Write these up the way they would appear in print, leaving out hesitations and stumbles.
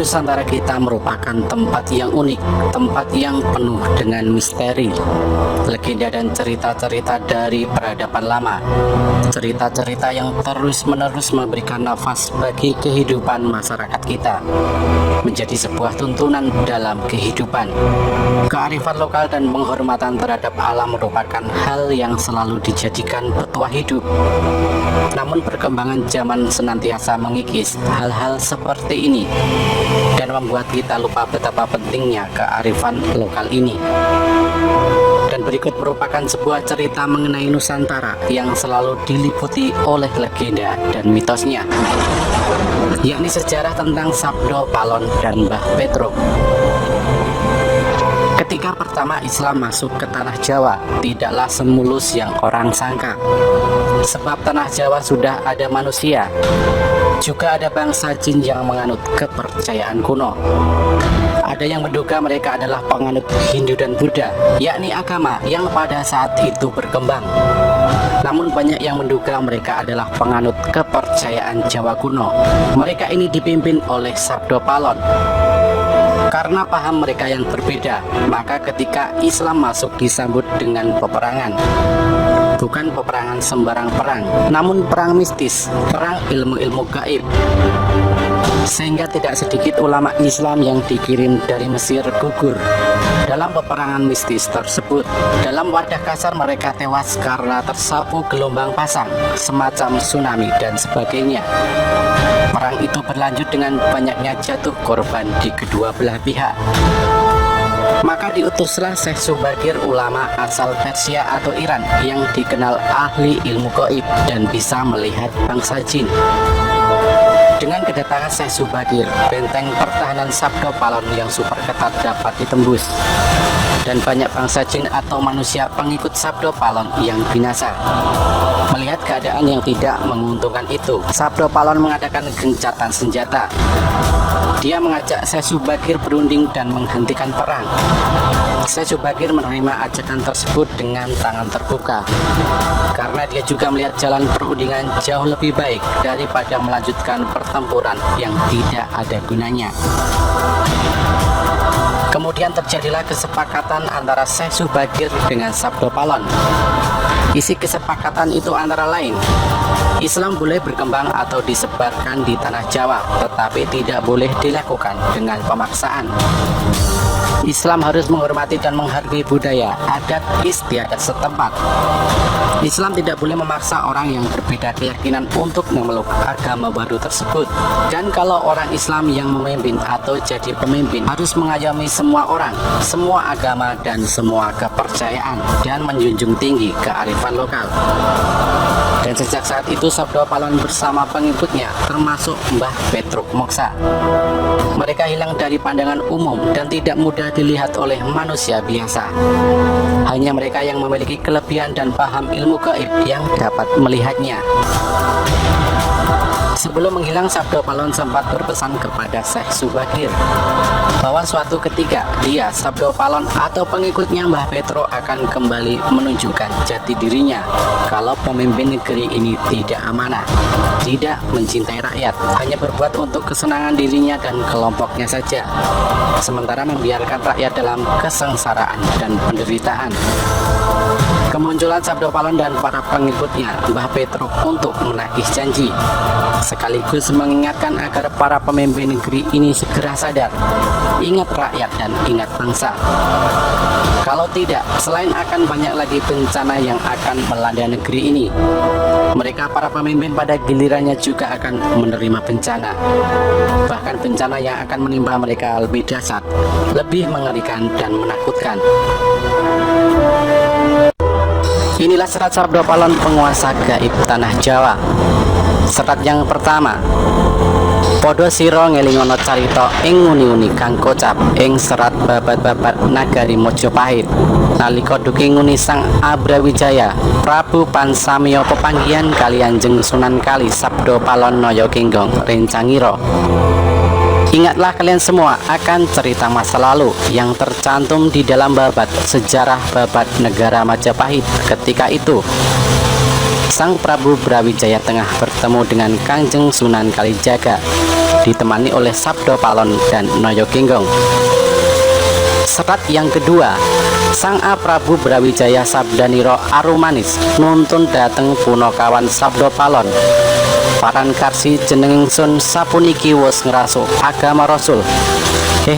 Nusantara kita merupakan tempat yang unik, tempat yang penuh dengan misteri, legenda dan cerita-cerita dari peradaban lama. Cerita-cerita yang terus-menerus memberikan nafas bagi kehidupan masyarakat kita, menjadi sebuah tuntunan dalam kehidupan. Kearifan lokal dan penghormatan terhadap alam merupakan hal yang selalu dijadikan petua hidup. Namun perkembangan zaman senantiasa mengikis hal-hal seperti ini dan membuat kita lupa betapa pentingnya kearifan lokal ini. Dan berikut merupakan sebuah cerita mengenai Nusantara yang selalu diliputi oleh legenda dan mitosnya, yakni sejarah tentang Sabdo Palon dan Mbah Petruk. Ketika pertama Islam masuk ke tanah Jawa, tidaklah semulus yang orang sangka. Sebab tanah Jawa sudah ada manusia, juga ada bangsa jin yang menganut kepercayaan kuno. Ada yang menduga mereka adalah penganut Hindu dan Buddha, yakni agama yang pada saat itu berkembang. Namun banyak yang menduga mereka adalah penganut kepercayaan Jawa kuno. Mereka ini dipimpin oleh Sabdo Palon. Karena paham mereka yang berbeda, maka ketika Islam masuk disambut dengan peperangan. Bukan peperangan sembarang perang, namun perang mistis, perang ilmu-ilmu gaib. Sehingga tidak sedikit ulama Islam yang dikirim dari Mesir gugur dalam peperangan mistis tersebut. Dalam wadah kasar mereka tewas karena tersapu gelombang pasang, semacam tsunami dan sebagainya. Perang itu berlanjut dengan banyaknya jatuh korban di kedua belah pihak. Maka diutuslah Syekh Subagir, ulama asal Persia atau Iran yang dikenal ahli ilmu gaib dan bisa melihat bangsa jin. Dengan kedatangan Syekh Subagir, benteng pertahanan Sabdo Palon yang super ketat dapat ditembus, dan banyak bangsa jin atau manusia pengikut Sabdo Palon yang binasa. Melihat keadaan yang tidak menguntungkan itu, Sabdo Palon mengadakan gencatan senjata. Dia mengajak Syekh Subagir berunding dan menghentikan perang. Syekh Subagir menerima ajakan tersebut dengan tangan terbuka, karena dia juga melihat jalan perundingan jauh lebih baik daripada melanjutkan pertempuran yang tidak ada gunanya. Kemudian terjadilah kesepakatan antara Syekh Subagir dengan Sabdo Palon. Isi kesepakatan itu antara lain, Islam boleh berkembang atau disebarkan di tanah Jawa, tetapi tidak boleh dilakukan dengan pemaksaan. Islam harus menghormati dan menghargai budaya, adat istiadat setempat. Islam tidak boleh memaksa orang yang berbeda keyakinan untuk memeluk agama baru tersebut. Dan kalau orang Islam yang memimpin atau jadi pemimpin harus mengayomi semua orang, semua agama dan semua kepercayaan, dan menjunjung tinggi kearifan lokal. Dan sejak saat itu Sabdo Palon bersama pengikutnya, termasuk Mbah Petruk Moksa, mereka hilang dari pandangan umum dan tidak mudah dilihat oleh manusia biasa. Hanya mereka yang memiliki kelebihan dan paham ilmu gaib yang dapat melihatnya. Sebelum menghilang, Sabdo Palon sempat berpesan kepada Syekh Subagir bahwa suatu ketika dia, Sabdo Palon atau pengikutnya Mbah Petruk akan kembali menunjukkan jati dirinya kalau pemimpin negeri ini tidak amanah, tidak mencintai rakyat, hanya berbuat untuk kesenangan dirinya dan kelompoknya saja, sementara membiarkan rakyat dalam kesengsaraan dan penderitaan. Kemunculan Sabdo Palon dan para pengikutnya Mbah Petruk untuk menagih janji, sekaligus mengingatkan agar para pemimpin negeri ini segera sadar, ingat rakyat dan ingat bangsa. Kalau tidak, selain akan banyak lagi bencana yang akan melanda negeri ini, mereka para pemimpin pada gilirannya juga akan menerima bencana. Bahkan bencana yang akan menimpa mereka lebih dahsyat, lebih mengerikan dan menakutkan. Inilah serat Sabdo Palon, penguasa gaib tanah Jawa. Serat yang pertama, Podo siro ngelingono carito ing nguni-uni kang kocap ing serat babat-babat nagari Mojopahit nalika duki nguni Sang Abrawijaya Prabu Pansamyo pepanggihan kalian jeng Sunan Kali Sabdo Palon Noyo Kinggong Rencangiro. Ingatlah kalian semua akan cerita masa lalu yang tercantum di dalam babat sejarah babat negara Majapahit. Ketika itu Sang Prabu Brawijaya tengah bertemu dengan Kangjeng Sunan Kalijaga ditemani oleh Sabdo Palon dan Noyo Genggong. Serat yang kedua, Sang A Prabu Brawijaya Sabdaniro Arumanis nuntun dateng Punokawan Sabdo Palon. Paran karsi jeneng ingsun sapuniki wis ngrasuk agama Rasul.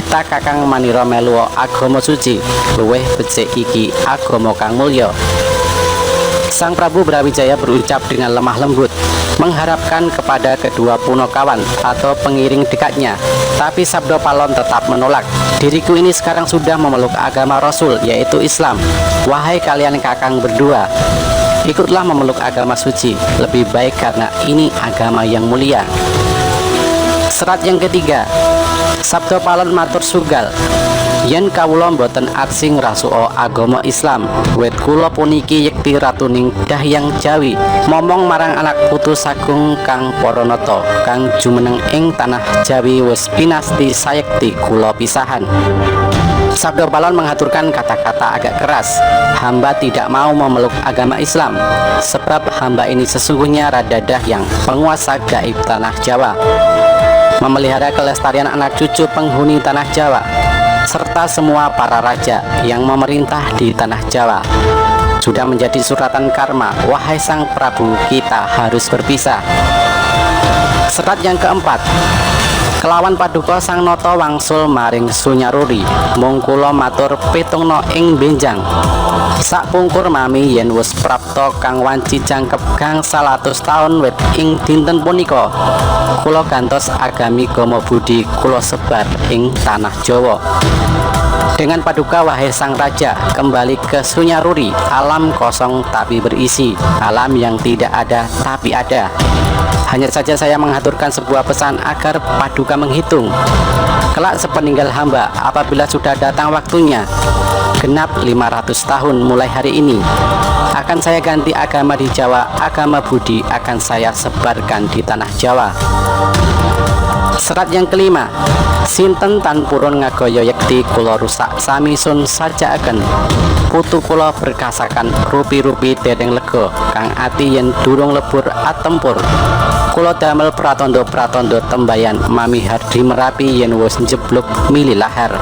Ta kakang manira meluwa agama suci, luweh becik iki agama kang mulya. Sang Prabu Brawijaya berucap dengan lemah lembut, mengharapkan kepada kedua Punokawan atau pengiring dekatnya. Tapi Sabdo Palon tetap menolak. Diriku ini sekarang sudah memeluk agama Rasul, yaitu Islam. Wahai kalian kakang berdua, ikutlah memeluk agama suci, lebih baik karena ini agama yang mulia. Serat yang ketiga, Sabdo Palon matur sugal, yen kawula mboten aksi ngrasuka agama Islam, wit kula puniki yekti ratuning Dahyang Jawi, momong marang anak putu sagung kang Paranata kang jumeneng ing tanah Jawi wis pinasti sayekti kula pisahan. Sabdo Palon mengaturkan kata-kata agak keras. Hamba tidak mau memeluk agama Islam, sebab hamba ini sesungguhnya Rada Dahyang, penguasa gaib tanah Jawa, memelihara kelestarian anak cucu penghuni tanah Jawa, serta semua para raja yang memerintah di tanah Jawa. Sudah menjadi suratan karma, wahai Sang Prabu, kita harus berpisah. Serat yang keempat, kelawan paduka Sang Nata wangsul maring Sunyaruri, mung kula matur petungna ing benjang. Sakpungkur mami yen wis prapta kang wanci jangkep gangsal atus taun wit ing dinten punika, kula gantos agami Gama Budi kula sebar ing tanah Jawa. Dengan paduka wahai Sang Raja, kembali ke Sunyaruri, alam kosong tapi berisi, alam yang tidak ada tapi ada. Hanya saja saya mengaturkan sebuah pesan agar paduka menghitung. Kelak sepeninggal hamba, apabila sudah datang waktunya, genap 500 tahun mulai hari ini, akan saya ganti agama di Jawa, agama Budi akan saya sebarkan di tanah Jawa. Serat yang kelima, sinten tan purun ngagaya yekti kula rusak sami sun sajakaken, putu kula berkasakan rupi-rupi dereng lega, kang ati yen durung lebur atempur, kula damel pratondo-pratondo tembayan mami hardi Merapi yen wis njebluk mili lahar.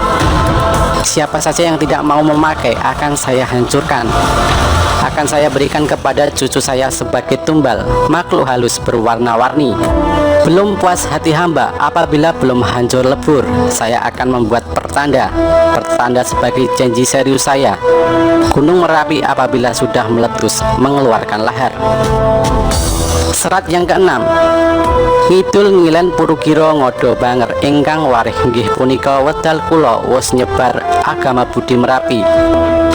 Siapa saja yang tidak mau memakai akan saya hancurkan, akan saya berikan kepada cucu saya sebagai tumbal, makhluk halus berwarna-warni. Belum puas hati hamba, apabila belum hancur lebur, saya akan membuat pertanda sebagai janji serius saya. Gunung Merapi apabila sudah meletus mengeluarkan lahar. Serat yang keenam, ngidul ngilen Purukira Ngada Banger ingkang warih nggih punika wedal kula wis nyebar agama Budi Merapi.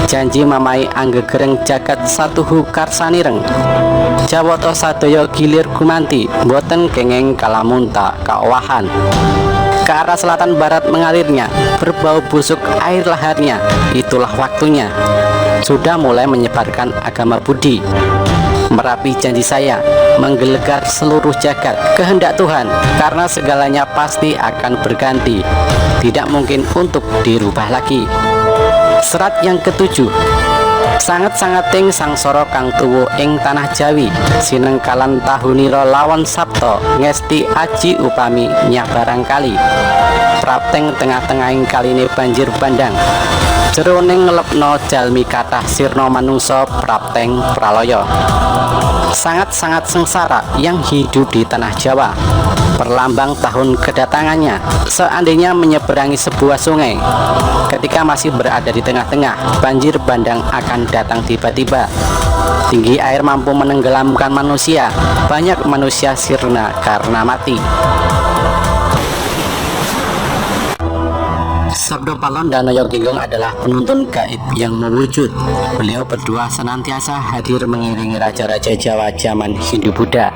Janji mamahi anggegereng jagat satuhu karsanireng, Jawata sadaya gilir gumanti, boten kenging kalamunta kaowahan. Ke arah selatan barat mengalirnya, berbau busuk air laharnya. Itulah waktunya, sudah mulai menyebarkan agama Budi Merapi. Janji saya menggelegar seluruh jagat, kehendak Tuhan, karena segalanya pasti akan berganti, tidak mungkin untuk dirubah lagi. Serat yang ketujuh, sanget-sangeting sangsara kang tuwuh ing tanah Jawi, sinengkalan tahunira lawan sabta ngesti aji upami nyabarang kali, prapteng tengah-tengahing kaline banjir bandang, jeroning ngelepno jalmi kathah sirna manungsa prapteng pralaya. Sangat-sangat sengsara yang hidup di tanah Jawa, perlambang tahun kedatangannya. Seandainya menyeberangi sebuah sungai, ketika masih berada di tengah-tengah, banjir bandang akan datang tiba-tiba. Tinggi air mampu menenggelamkan manusia, banyak manusia sirna karena mati. Sabdo Palon dan Noyo Genggong adalah penuntun gaib yang mewujud. Beliau berdua senantiasa hadir mengiringi raja-raja Jawa zaman Hindu-Buddha.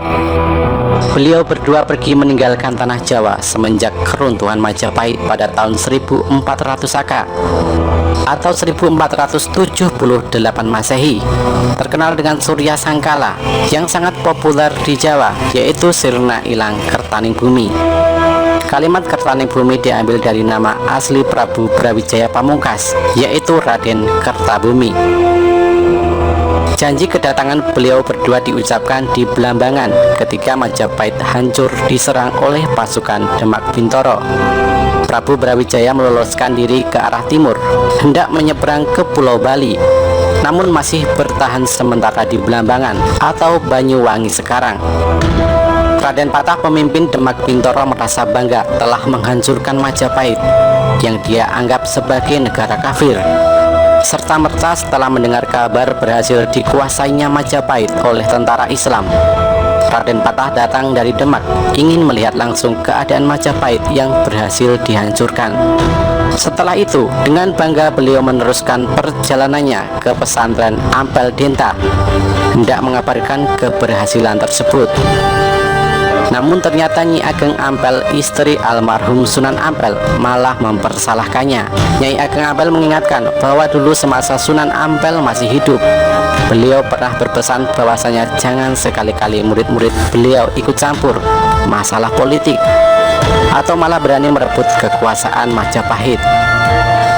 Beliau berdua pergi meninggalkan tanah Jawa semenjak keruntuhan Majapahit pada tahun 1400 Saka atau 1478 Masehi. Terkenal dengan Surya Sangkala yang sangat populer di Jawa, yaitu Sirna Ilang Kertaning Bumi. Kalimat Kertaning Bumi diambil dari nama asli Prabu Brawijaya Pamungkas, yaitu Raden Kertabumi. Janji kedatangan beliau berdua diucapkan di Blambangan ketika Majapahit hancur diserang oleh pasukan Demak Bintoro. Prabu Brawijaya meloloskan diri ke arah timur, hendak menyeberang ke Pulau Bali, namun masih bertahan sementara di Blambangan atau Banyuwangi sekarang. Raden Patah, pemimpin Demak Bintoro, merasa bangga telah menghancurkan Majapahit yang dia anggap sebagai negara kafir. Serta-merta setelah mendengar kabar berhasil dikuasainya Majapahit oleh tentara Islam, Raden Patah datang dari Demak ingin melihat langsung keadaan Majapahit yang berhasil dihancurkan. Setelah itu, dengan bangga beliau meneruskan perjalanannya ke pesantren Ampel Denta, hendak mengabarkan keberhasilan tersebut. Namun ternyata Nyi Ageng Ampel, istri almarhum Sunan Ampel, malah mempersalahkannya. Nyai Ageng Ampel mengingatkan bahwa dulu semasa Sunan Ampel masih hidup, beliau pernah berpesan bahwasanya jangan sekali-kali murid-murid beliau ikut campur masalah politik atau malah berani merebut kekuasaan Majapahit.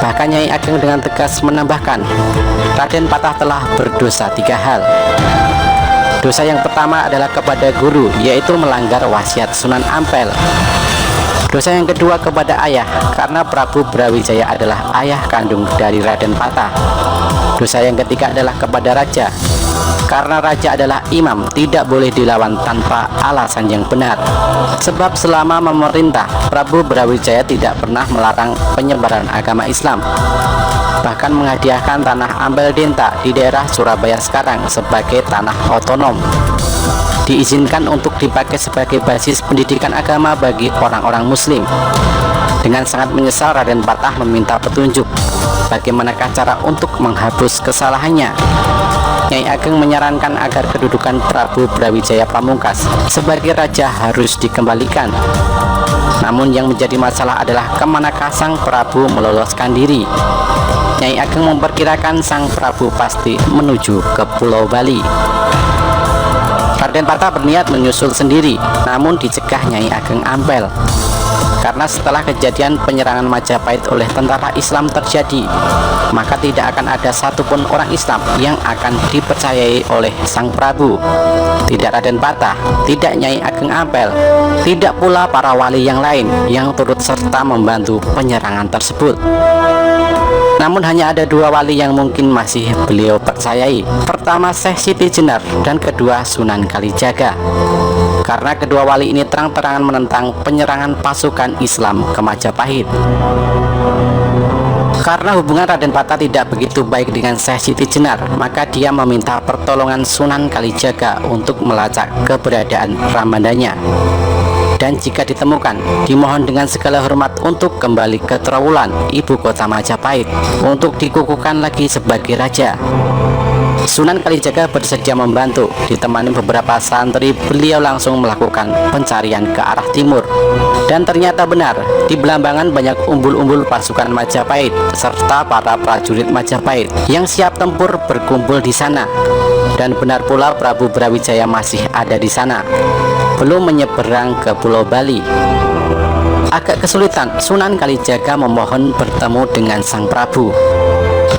Bahkan Nyai Ageng dengan tegas menambahkan, Raden Patah telah berdosa 3 hal. Dosa yang pertama adalah kepada guru, yaitu melanggar wasiat Sunan Ampel. Dosa yang kedua kepada ayah, karena Prabu Brawijaya adalah ayah kandung dari Raden Patah. Dosa yang ketiga adalah kepada raja, karena raja adalah imam, tidak boleh dilawan tanpa alasan yang benar. Sebab selama memerintah, Prabu Brawijaya tidak pernah melarang penyebaran agama Islam, bahkan menghadiahkan tanah Ampel Denta di daerah Surabaya sekarang sebagai tanah otonom, diizinkan untuk dipakai sebagai basis pendidikan agama bagi orang-orang muslim. Dengan sangat menyesal, Raden Patah meminta petunjuk bagaimanakah cara untuk menghapus kesalahannya. Nyai Ageng menyarankan agar kedudukan Prabu Brawijaya Pamungkas sebagai raja harus dikembalikan. Namun yang menjadi masalah adalah kemanakah sang Prabu meloloskan diri. Nyai Ageng memperkirakan sang Prabu pasti menuju ke Pulau Bali. Raden Patah berniat menyusul sendiri, namun dicegah Nyai Ageng Ampel. Karena setelah kejadian penyerangan Majapahit oleh tentara Islam terjadi, maka tidak akan ada satupun orang Islam yang akan dipercayai oleh sang Prabu. Tidak Raden Patah, tidak Nyai Ageng Ampel, tidak pula para wali yang lain yang turut serta membantu penyerangan tersebut. Namun hanya ada 2 wali yang mungkin masih beliau percayai. Pertama Syekh Siti Jenar, dan kedua Sunan Kalijaga. Karena kedua wali ini terang-terangan menentang penyerangan pasukan Islam ke Majapahit. Karena hubungan Raden Patah tidak begitu baik dengan Syekh Siti Jenar, maka dia meminta pertolongan Sunan Kalijaga untuk melacak keberadaan rambandanya. Dan jika ditemukan, dimohon dengan segala hormat untuk kembali ke Trowulan, ibu kota Majapahit, untuk dikukuhkan lagi sebagai raja. Sunan Kalijaga bersedia membantu. Ditemani beberapa santri, beliau langsung melakukan pencarian ke arah timur. Dan ternyata benar, di Blambangan banyak umbul-umbul pasukan Majapahit serta para prajurit Majapahit yang siap tempur berkumpul di sana. Dan benar pula Prabu Brawijaya masih ada di sana, belum menyeberang ke Pulau Bali. Agak kesulitan, Sunan Kalijaga memohon bertemu dengan sang Prabu.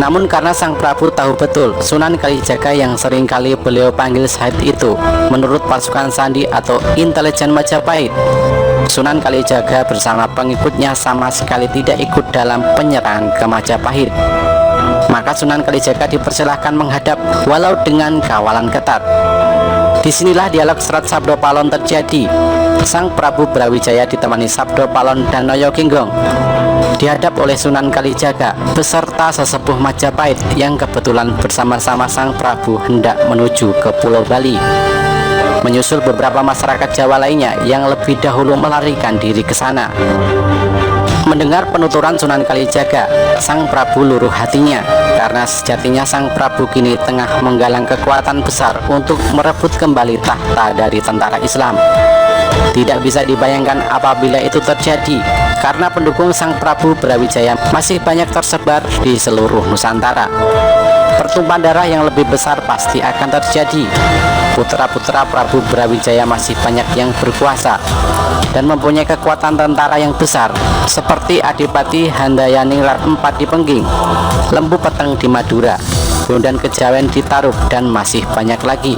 Namun karena sang Prabu tahu betul Sunan Kalijaga yang seringkali beliau panggil Syahid itu menurut pasukan sandi atau intelijen Majapahit, Sunan Kalijaga bersama pengikutnya sama sekali tidak ikut dalam penyerangan ke Majapahit. Maka Sunan Kalijaga dipersilahkan menghadap walau dengan kawalan ketat. Disinilah dialog Serat Sabdo Palon terjadi. Sang Prabu Brawijaya ditemani Sabdo Palon dan Noyo Ginggong dihadap oleh Sunan Kalijaga beserta sesepuh Majapahit yang kebetulan bersama-sama sang Prabu hendak menuju ke Pulau Bali, menyusul beberapa masyarakat Jawa lainnya yang lebih dahulu melarikan diri ke sana. Mendengar penuturan Sunan Kalijaga, sang Prabu luruh hatinya, karena sejatinya sang Prabu kini tengah menggalang kekuatan besar untuk merebut kembali tahta dari tentara Islam. Tidak bisa dibayangkan apabila itu terjadi, karena pendukung sang Prabu Brawijaya masih banyak tersebar di seluruh Nusantara. Pertumpahan darah yang lebih besar pasti akan terjadi. Putra-putra Prabu Brawijaya masih banyak yang berkuasa dan mempunyai kekuatan tentara yang besar, seperti Adipati Handayani IV di Pengging, Lembu Peteng di Madura, Bondan Kejawen ditaruh, dan masih banyak lagi.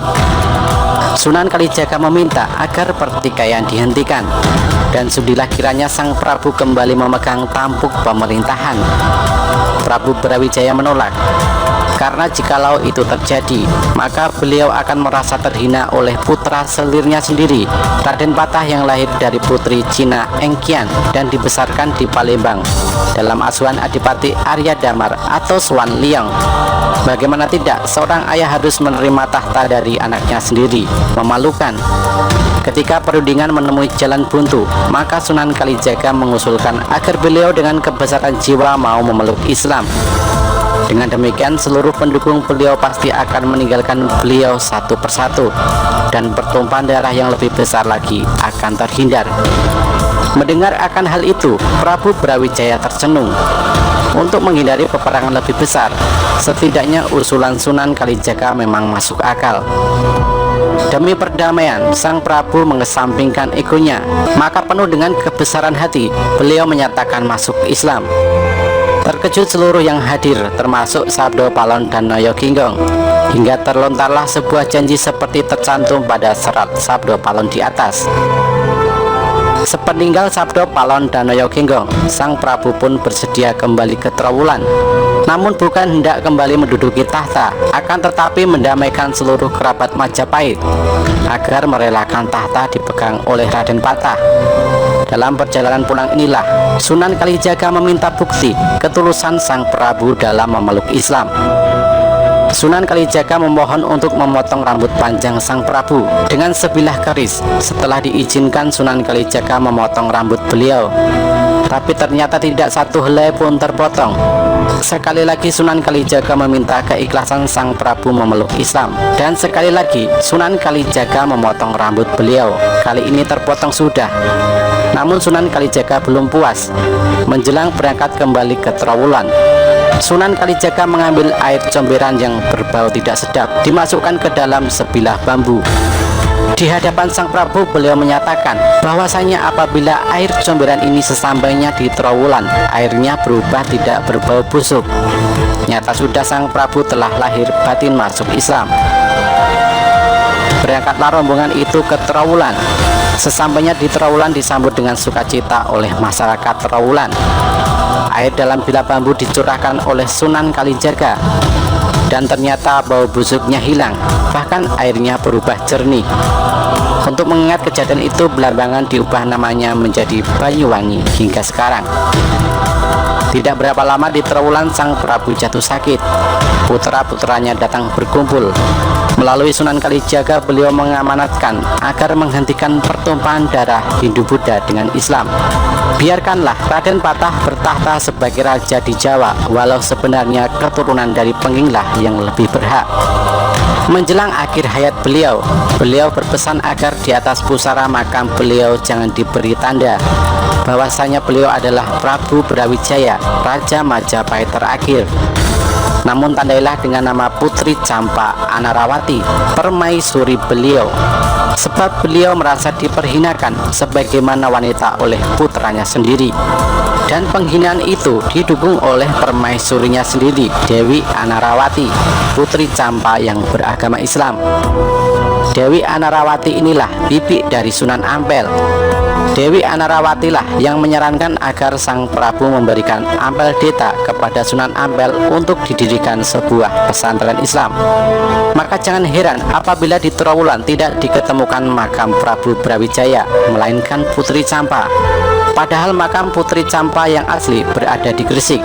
Sunan Kalijaga meminta agar pertikaian dihentikan, dan sudilah kiranya Sang Prabu kembali memegang tampuk pemerintahan. Prabu Brawijaya menolak, karena jikalau itu terjadi, maka beliau akan merasa terhina oleh putra selirnya sendiri, Raden Patah, yang lahir dari putri Cina Engkian dan dibesarkan di Palembang dalam asuhan Adipati Arya Damar atau Swan Liang. Bagaimana tidak, seorang ayah harus menerima tahta dari anaknya sendiri. Memalukan. Ketika perundingan menemui jalan buntu, maka Sunan Kalijaga mengusulkan agar beliau dengan kebesaran jiwa mau memeluk Islam. Dengan demikian, seluruh pendukung beliau pasti akan meninggalkan beliau satu persatu, dan pertumpahan darah yang lebih besar lagi akan terhindar. Mendengar akan hal itu, Prabu Brawijaya tercenung. Untuk menghindari peperangan lebih besar, setidaknya usulan Sunan Kalijaga memang masuk akal. Demi perdamaian, Sang Prabu mengesampingkan egonya, maka penuh dengan kebesaran hati, beliau menyatakan masuk Islam. Terkejut seluruh yang hadir, termasuk Sabdo Palon dan Noyo Ginggong, hingga terlontarlah sebuah janji seperti tercantum pada serat Sabdo Palon di atas. Sepeninggal Sabdo Palon dan Noyo Ginggong, Sang Prabu pun bersedia kembali ke Trowulan, namun bukan hendak kembali menduduki tahta, akan tetapi mendamaikan seluruh kerabat Majapahit agar merelakan tahta dipegang oleh Raden Patah. Dalam perjalanan pulang inilah Sunan Kalijaga meminta bukti ketulusan Sang Prabu dalam memeluk Islam. Sunan Kalijaga memohon untuk memotong rambut panjang Sang Prabu dengan sebilah keris. Setelah diizinkan, Sunan Kalijaga memotong rambut beliau, tapi ternyata tidak satu helai pun terpotong. Sekali lagi Sunan Kalijaga meminta keikhlasan Sang Prabu memeluk Islam, dan sekali lagi Sunan Kalijaga memotong rambut beliau. Kali ini terpotong sudah. Namun Sunan Kalijaga belum puas. Menjelang berangkat kembali ke Trowulan, Sunan Kalijaga mengambil air comberan yang berbau tidak sedap, dimasukkan ke dalam sebilah bambu. Di hadapan Sang Prabu, beliau menyatakan bahwasanya apabila air comberan ini sesampainya di Trowulan, airnya berubah tidak berbau busuk. Nyata sudah Sang Prabu telah lahir batin masuk Islam. Berangkatlah rombongan itu ke Trowulan. Sesampainya di Trowulan disambut dengan sukacita oleh masyarakat Trowulan. Air dalam bilah bambu dicurahkan oleh Sunan Kalijaga, dan ternyata bau busuknya hilang, bahkan airnya berubah jernih. Untuk mengingat kejadian itu, Belambangan diubah namanya menjadi Banyuwangi hingga sekarang. Tidak berapa lama di Trowulan, Sang Prabu jatuh sakit. Putra-putranya datang berkumpul. Melalui Sunan Kalijaga, beliau mengamanatkan agar menghentikan pertumpahan darah Hindu-Buddha dengan Islam. Biarkanlah Raden Patah bertahta sebagai raja di Jawa, walau sebenarnya keturunan dari Penginglah yang lebih berhak. Menjelang akhir hayat beliau berpesan agar di atas pusara makam beliau jangan diberi tanda bahwasanya beliau adalah Prabu Brawijaya, Raja Majapahit terakhir. Namun tandailah dengan nama Putri Campa Anarawati, permaisuri beliau, sebab beliau merasa diperhinakan sebagaimana wanita oleh putranya sendiri. Dan penghinaan itu didukung oleh permaisurinya sendiri, Dewi Anarawati, Putri Campa yang beragama Islam. Dewi Anarawati inilah bibi dari Sunan Ampel. Dewi Anarawatilah yang menyarankan agar Sang Prabu memberikan Ampel Deta kepada Sunan Ampel untuk didirikan sebuah pesantren Islam. Maka jangan heran apabila di Trowulan tidak diketemukan makam Prabu Brawijaya, melainkan Putri Campa. Padahal makam Putri Campa yang asli berada di Gresik.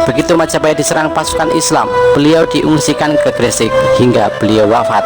Begitu Majapahit diserang pasukan Islam, beliau diungsikan ke Gresik hingga beliau wafat.